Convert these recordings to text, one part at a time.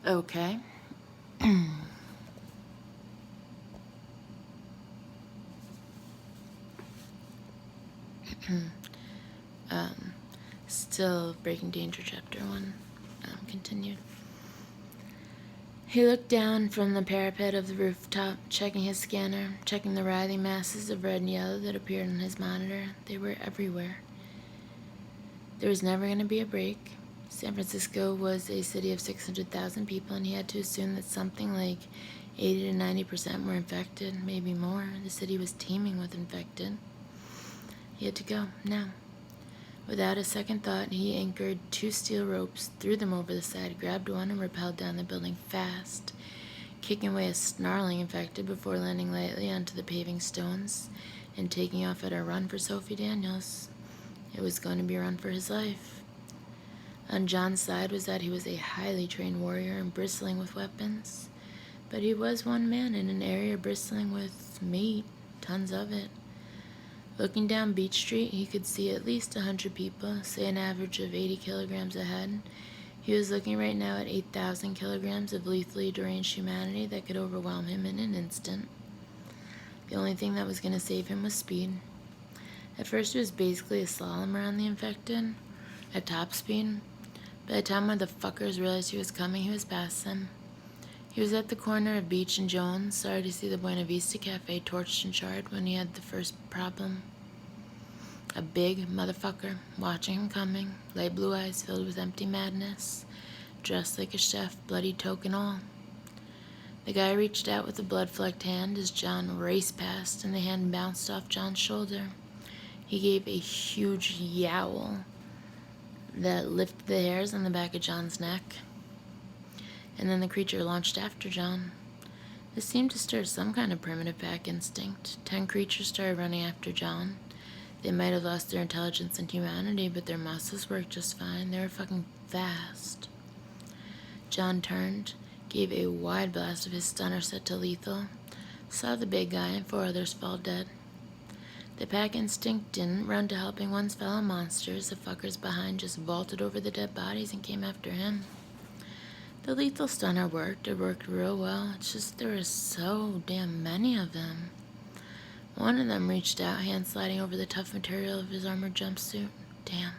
Okay. um, Still Breaking Danger, Chapter 1. Continued. He looked down from the parapet of the rooftop, checking his scanner, checking the writhing masses of red and yellow that appeared on his monitor. They were everywhere. There was never going to be a break. San Francisco was a city of 600,000 people, and he had to assume that something like 80 to 90% were infected, maybe more. The city was teeming with infected. He had to go, now. Without a second thought, he anchored 2 steel ropes, threw them over the side, grabbed one, and rappelled down the building fast, kicking away a snarling infected before landing lightly onto the paving stones and taking off at a run for Sophie Daniels. It was going to be a run for his life. On John's side was that he was a highly trained warrior and bristling with weapons, but he was one man in an area bristling with meat, tons of it. Looking down Beach Street, he could see at least 100 people, say an average of 80 kilograms a head. He was looking right now at 8,000 kilograms of lethally deranged humanity that could overwhelm him in an instant. The only thing that was going to save him was speed. At first, it was basically a slalom around the infected, at top speed. By the time motherfuckers realized he was coming, he was past them. He was at the corner of Beach and Jones, sorry to see the Buena Vista Cafe torched and charred when he had the first problem. A big motherfucker, watching him coming, light blue eyes filled with empty madness, dressed like a chef, bloody toque and all. The guy reached out with a blood-flecked hand as John raced past, and the hand bounced off John's shoulder. He gave a huge yowl that lifted the hairs on the back of John's neck, and then the creature launched after John. This seemed to stir some kind of primitive pack instinct. 10 creatures started running after John. They might have lost their intelligence and humanity, but their muscles worked just fine. They were fucking fast. John turned, gave a wide blast of his stunner set to lethal, saw the big guy and 4 others fall dead. The pack instinct didn't run to helping one's fellow monsters. The fuckers behind just vaulted over the dead bodies and came after him. The lethal stunner worked. It worked real well. It's just there were so damn many of them. One of them reached out, hand sliding over the tough material of his armored jumpsuit. Damn.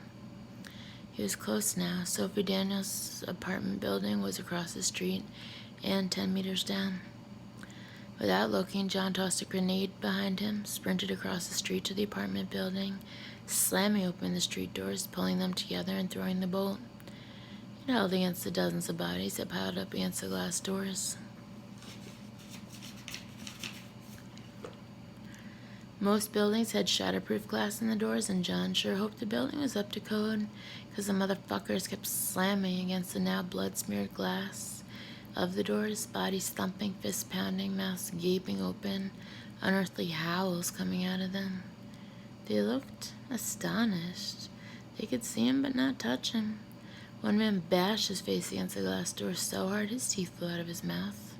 He was close now. Sophie Daniels' apartment building was across the street and 10 meters down. Without looking, John tossed a grenade behind him, sprinted across the street to the apartment building, slamming open the street doors, pulling them together and throwing the bolt. It held against the dozens of bodies that piled up against the glass doors. Most buildings had shatterproof glass in the doors, and John sure hoped the building was up to code, because the motherfuckers kept slamming against the now blood-smeared glass of the doors, bodies thumping, fists pounding, mouths gaping open, unearthly howls coming out of them. They looked astonished. They could see him but not touch him. One man bashed his face against the glass door so hard his teeth flew out of his mouth.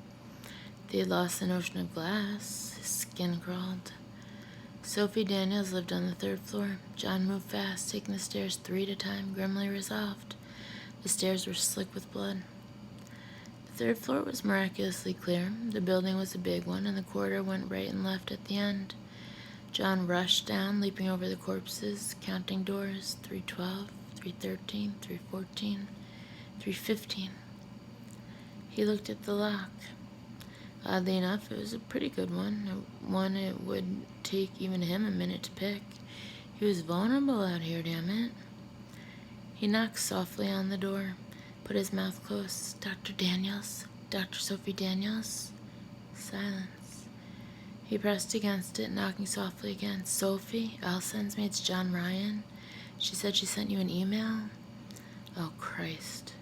They had lost the notion of glass. His skin crawled. Sophie Daniels lived on the 3rd floor. John moved fast, taking the stairs 3 at a time, grimly resolved. The stairs were slick with blood. The 3rd floor was miraculously clear. The building was a big one, and the corridor went right and left at the end. John rushed down, leaping over the corpses, counting doors. 312, 313, 314, 315. He looked at the lock. Oddly enough, it was a pretty good one. One it would take even him a minute to pick. He was vulnerable out here, damn it. He knocked softly on the door, put his mouth close. Dr. Daniels? Dr. Sophie Daniels? Silence. He pressed against it, knocking softly again. Sophie? Al sends me. It's John Ryan. She said she sent you an email? Oh, Christ.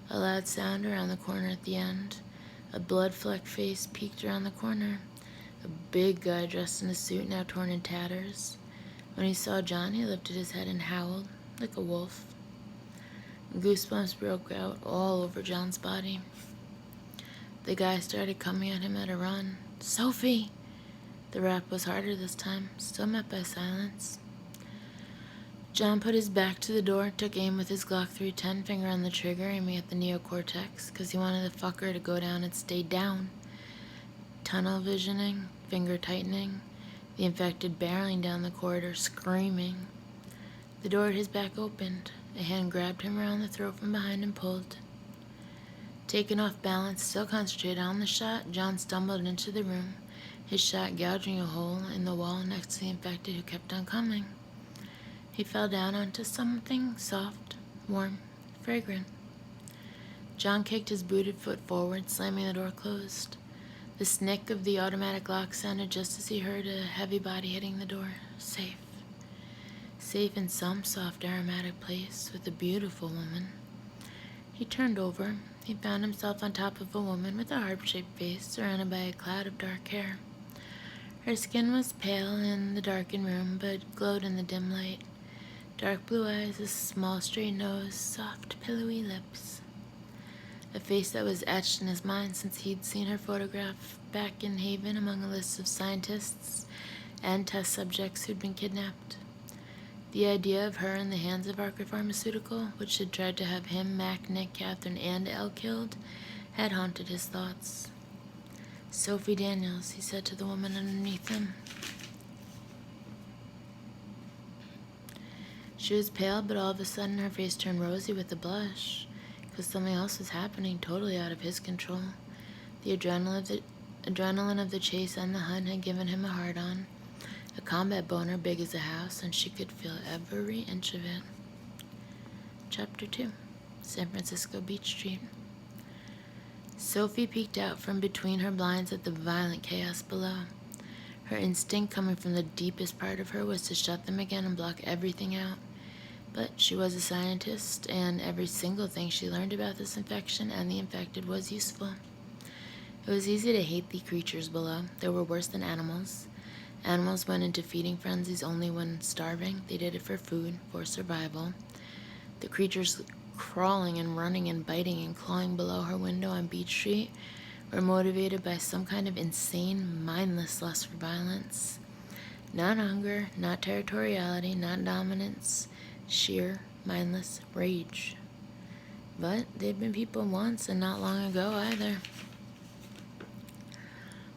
A loud sound around the corner at the end. A blood-flecked face peeked around the corner. A big guy dressed in a suit, now torn in tatters. When he saw John, he lifted his head and howled like a wolf. Goosebumps broke out all over John's body. The guy started coming at him at a run. Sophie! The rap was harder this time, still met by silence. John put his back to the door, took aim with his Glock 310, finger on the trigger, aiming at the neocortex, because he wanted the fucker to go down and stay down. Tunnel visioning, finger tightening, the infected barreling down the corridor, screaming. The door at his back opened. A hand grabbed him around the throat from behind and pulled. Taken off balance, still concentrated on the shot, John stumbled into the room, his shot gouging a hole in the wall next to the infected who kept on coming. He fell down onto something soft, warm, fragrant. John kicked his booted foot forward, slamming the door closed. The snick of the automatic lock sounded just as he heard a heavy body hitting the door. Safe. Safe in some soft aromatic place with a beautiful woman. He turned over. He found himself on top of a woman with a heart-shaped face surrounded by a cloud of dark hair. Her skin was pale in the darkened room, but glowed in the dim light. Dark blue eyes, a small straight nose, soft pillowy lips. A face that was etched in his mind since he'd seen her photograph back in Haven among a list of scientists and test subjects who'd been kidnapped. The idea of her in the hands of Arca Pharmaceutical, which had tried to have him, Mac, Nick, Catherine, and Elle killed, had haunted his thoughts. Sophie Daniels, he said to the woman underneath him. She was pale, but all of a sudden her face turned rosy with a blush, because something else was happening totally out of his control. The adrenaline of the chase and the hunt had given him a hard-on, a combat boner big as a house, and she could feel every inch of it. Chapter 2. San Francisco Beach Street. Sophie peeked out from between her blinds at the violent chaos below. Her instinct coming from the deepest part of her was to shut them again and block everything out. But she was a scientist, and every single thing she learned about this infection and the infected was useful. It was easy to hate the creatures below. They were worse than animals. Animals went into feeding frenzies only when starving. They did it for food, for survival. The creatures crawling and running and biting and clawing below her window on Beach Street were motivated by some kind of insane, mindless lust for violence. Not hunger, not territoriality, not dominance, sheer, mindless rage. But they'd been people once, and not long ago either.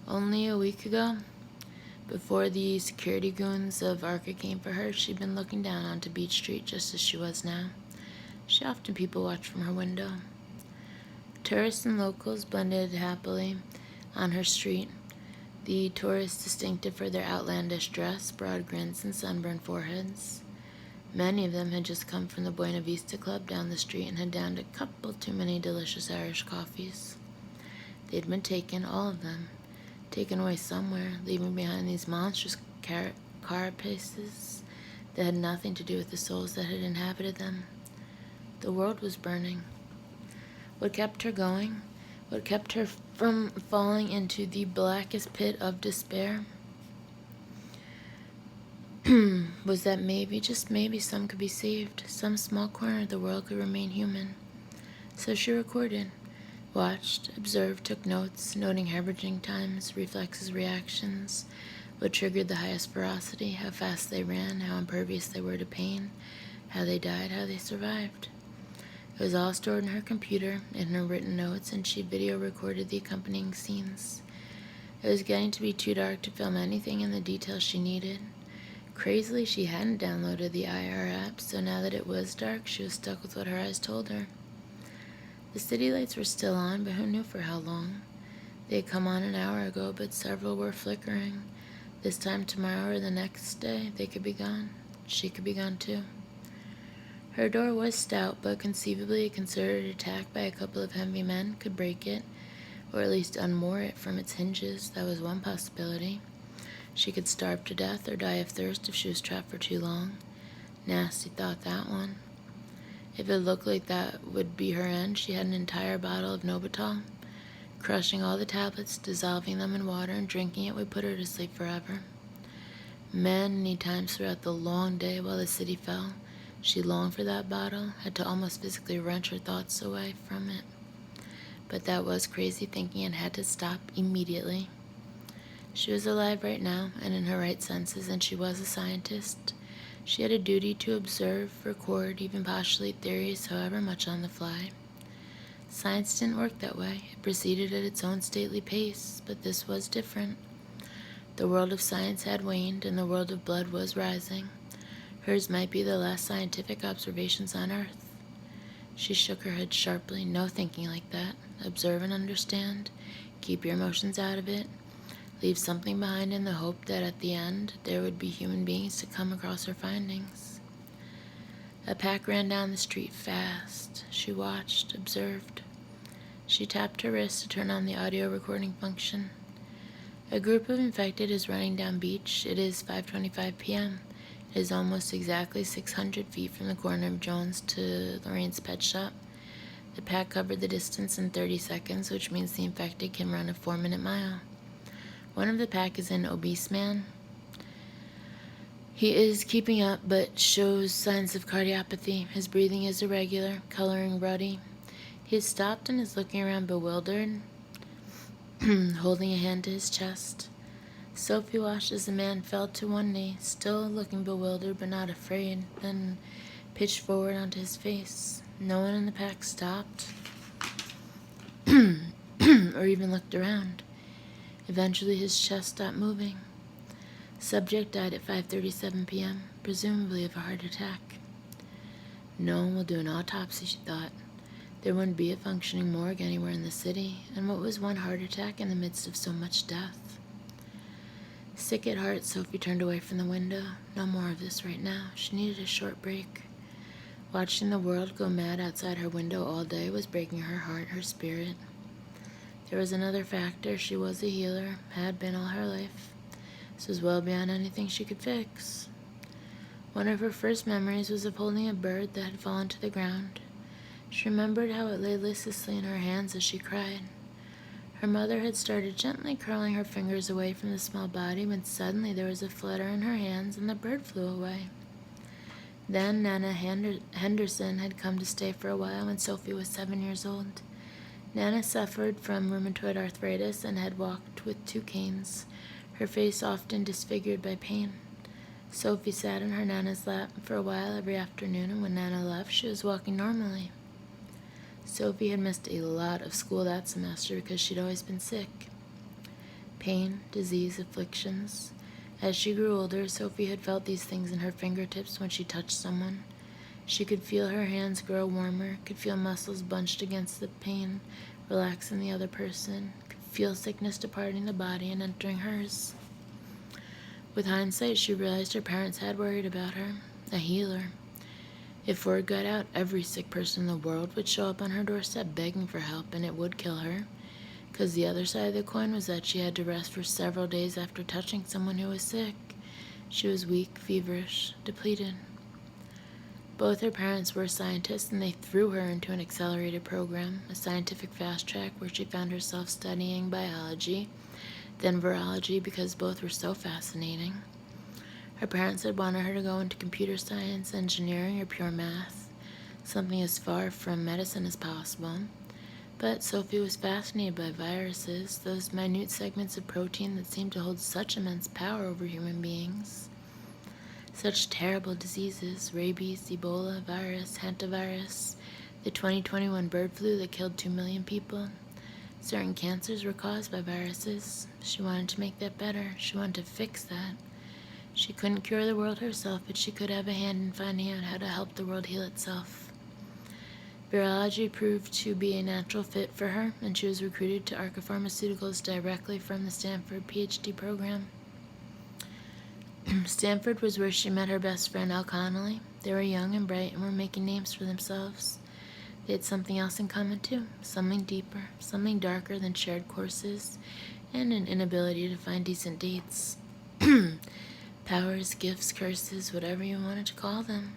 Only a week ago, before the security goons of Arca came for her, she'd been looking down onto Beach Street just as she was now. She often people watched from her window. Tourists and locals blended happily on her street. The tourists distinctive for their outlandish dress, broad grins, and sunburned foreheads. Many of them had just come from the Buena Vista Club down the street and had downed a couple too many delicious Irish coffees. They'd been taken, all of them, taken away somewhere, leaving behind these monstrous carapaces that had nothing to do with the souls that had inhabited them. The world was burning. What kept her going? What kept her from falling into the blackest pit of despair? Was that maybe, just maybe, some could be saved. Some small corner of the world could remain human. So she recorded, watched, observed, took notes, noting hemorrhaging times, reflexes, reactions, what triggered the highest ferocity, how fast they ran, how impervious they were to pain, how they died, how they survived. It was all stored in her computer, in her written notes, and she video recorded the accompanying scenes. It was getting to be too dark to film anything in the details she needed. Crazily, she hadn't downloaded the IR app, so now that it was dark, she was stuck with what her eyes told her. The city lights were still on, but who knew for how long? They had come on an hour ago, but several were flickering. This time tomorrow or the next day, they could be gone. She could be gone too. Her door was stout, but conceivably a concerted attack by a couple of heavy men could break it, or at least unmoor it from its hinges. That was one possibility. She could starve to death or die of thirst if she was trapped for too long. Nasty thought, that one. If it looked like that would be her end, she had an entire bottle of Novital. Crushing all the tablets, dissolving them in water, and drinking it would put her to sleep forever. Many times throughout the long day while the city fell, she longed for that bottle, had to almost physically wrench her thoughts away from it. But that was crazy thinking and had to stop immediately. She was alive right now and in her right senses, and she was a scientist. She had a duty to observe, record, even postulate theories, however much on the fly. Science didn't work that way. It proceeded at its own stately pace, but this was different. The world of science had waned, and the world of blood was rising. Hers might be the last scientific observations on Earth. She shook her head sharply. No thinking like that. Observe and understand. Keep your emotions out of it. Leave something behind in the hope that at the end there would be human beings to come across her findings. A pack ran down the street fast. She watched, observed. She tapped her wrist to turn on the audio recording function. A group of infected is running down beach. It is 5:25 p.m. It is almost exactly 600 feet from the corner of Jones to Lorraine's pet shop. The pack covered the distance in 30 seconds, which means the infected can run a 4-minute mile. One of the pack is an obese man. He is keeping up, but shows signs of cardiopathy. His breathing is irregular, coloring ruddy. He has stopped and is looking around bewildered, holding a hand to his chest. Sophie watched as the man fell to one knee, still looking bewildered but not afraid, then pitched forward onto his face. No one in the pack stopped or even looked around. Eventually his chest stopped moving. Subject died at 5:37 p.m., presumably of a heart attack. No one will do an autopsy, she thought. There wouldn't be a functioning morgue anywhere in the city, and what was one heart attack in the midst of so much death? Sick at heart, Sophie turned away from the window. No more of this right now. She needed a short break. Watching the world go mad outside her window all day was breaking her heart, her spirit. There was another factor. She was a healer, had been all her life. This was well beyond anything she could fix. One of her first memories was of holding a bird that had fallen to the ground. She remembered how it lay listlessly in her hands as she cried. Her mother had started gently curling her fingers away from the small body when suddenly there was a flutter in her hands and the bird flew away. Then Nana Henderson had come to stay for a while when Sophie was 7 years old. Nana suffered from rheumatoid arthritis and had walked with 2 canes, her face often disfigured by pain. Sophie sat in her Nana's lap for a while every afternoon, and when Nana left, she was walking normally. Sophie had missed a lot of school that semester because she'd always been sick. Pain, disease, afflictions. As she grew older, Sophie had felt these things in her fingertips when she touched someone. She could feel her hands grow warmer, could feel muscles bunched against the pain, relax in the other person, could feel sickness departing the body and entering hers. With hindsight, she realized her parents had worried about her, a healer. If word got out, every sick person in the world would show up on her doorstep begging for help, and it would kill her, because the other side of the coin was that she had to rest for several days after touching someone who was sick. She was weak, feverish, depleted. Both her parents were scientists, and they threw her into an accelerated program, a scientific fast track where she found herself studying biology, then virology, because both were so fascinating. Her parents had wanted her to go into computer science, engineering, or pure math, something as far from medicine as possible. But Sophie was fascinated by viruses, those minute segments of protein that seemed to hold such immense power over human beings. Such terrible diseases: rabies, Ebola virus, hantavirus, the 2021 bird flu that killed 2 million people. Certain cancers were caused by viruses. She wanted to make that better. She wanted to fix that. She couldn't cure the world herself, but she could have a hand in finding out how to help the world heal itself. Virology proved to be a natural fit for her, and she was recruited to Arca Pharmaceuticals directly from the Stanford PhD program. Stanford was where she met her best friend, Al Connolly. They were young and bright and were making names for themselves. They had something else in common too, something deeper, something darker than shared courses, and an inability to find decent dates. Powers, gifts, curses, whatever you wanted to call them.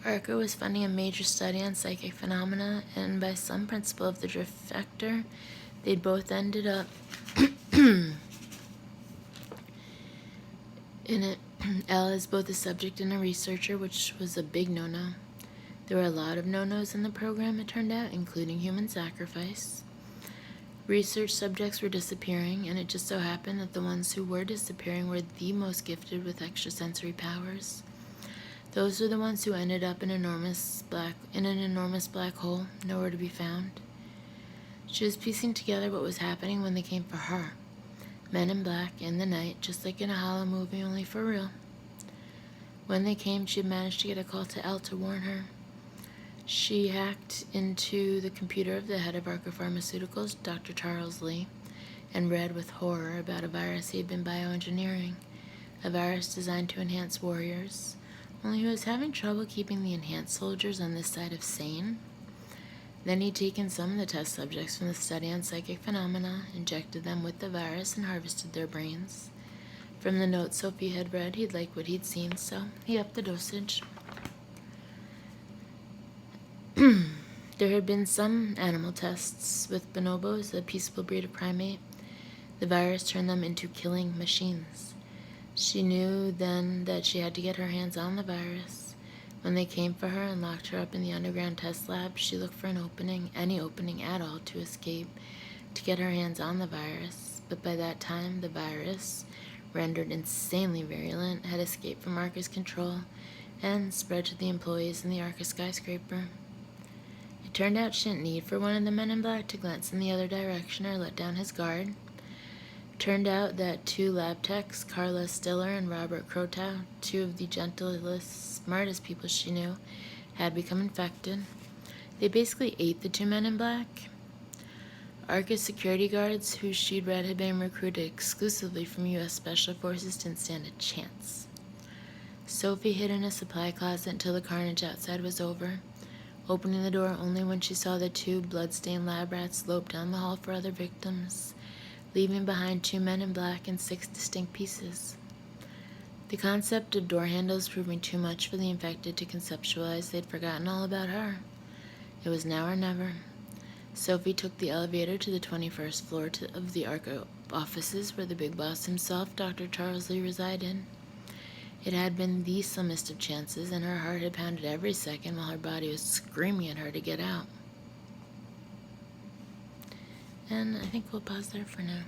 Arca was funding a major study on psychic phenomena, and by some principle of the drift factor, they'd both ended up in it. Elle is both a subject and a researcher, which was a big no-no. There were a lot of no-nos in the program, it turned out, including human sacrifice. Research subjects were disappearing, and it just so happened that the ones who were disappearing were the most gifted with extrasensory powers. Those were the ones who ended up in an enormous black hole, nowhere to be found. She was piecing together what was happening when they came for her. Men in black, in the night, just like in a hollow movie, only for real. When they came, she had managed to get a call to L to warn her. She hacked into the computer of the head of Arca Pharmaceuticals, Dr. Charles Lee, and read with horror about a virus he had been bioengineering, a virus designed to enhance warriors, only he was having trouble keeping the enhanced soldiers on this side of sane. Then he'd taken some of the test subjects from the study on psychic phenomena, injected them with the virus, and harvested their brains. From the notes Sophie had read, he'd liked what he'd seen, so he upped the dosage. There had been some animal tests with bonobos, a peaceable breed of primate. The virus turned them into killing machines. She knew then that she had to get her hands on the virus. When they came for her and locked her up in the underground test lab, she looked for an opening, any opening at all, to escape, to get her hands on the virus. But by that time, the virus, rendered insanely virulent, had escaped from Arca's control and spread to the employees in the Arca skyscraper. It turned out she didn't need for one of the men in black to glance in the other direction or let down his guard. It turned out that two lab techs, Carla Stiller and Robert Krotow, two of the gentlest, smartest people she knew, had become infected. They basically ate the two men in black. Arca's security guards, who she'd read had been recruited exclusively from U.S. Special Forces, didn't stand a chance. Sophie hid in a supply closet until the carnage outside was over, opening the door only when she saw the two blood-stained lab rats lope down the hall for other victims, leaving behind two men in black in 6 distinct pieces. The concept of door handles proving too much for the infected to conceptualize, they'd forgotten all about her. It was now or never. Sophie took the elevator to the 21st floor of the Arca offices where the big boss himself, Dr. Charles Lee, resided. It had been the slimmest of chances, and her heart had pounded every second while her body was screaming at her to get out. And I think we'll pause there for now.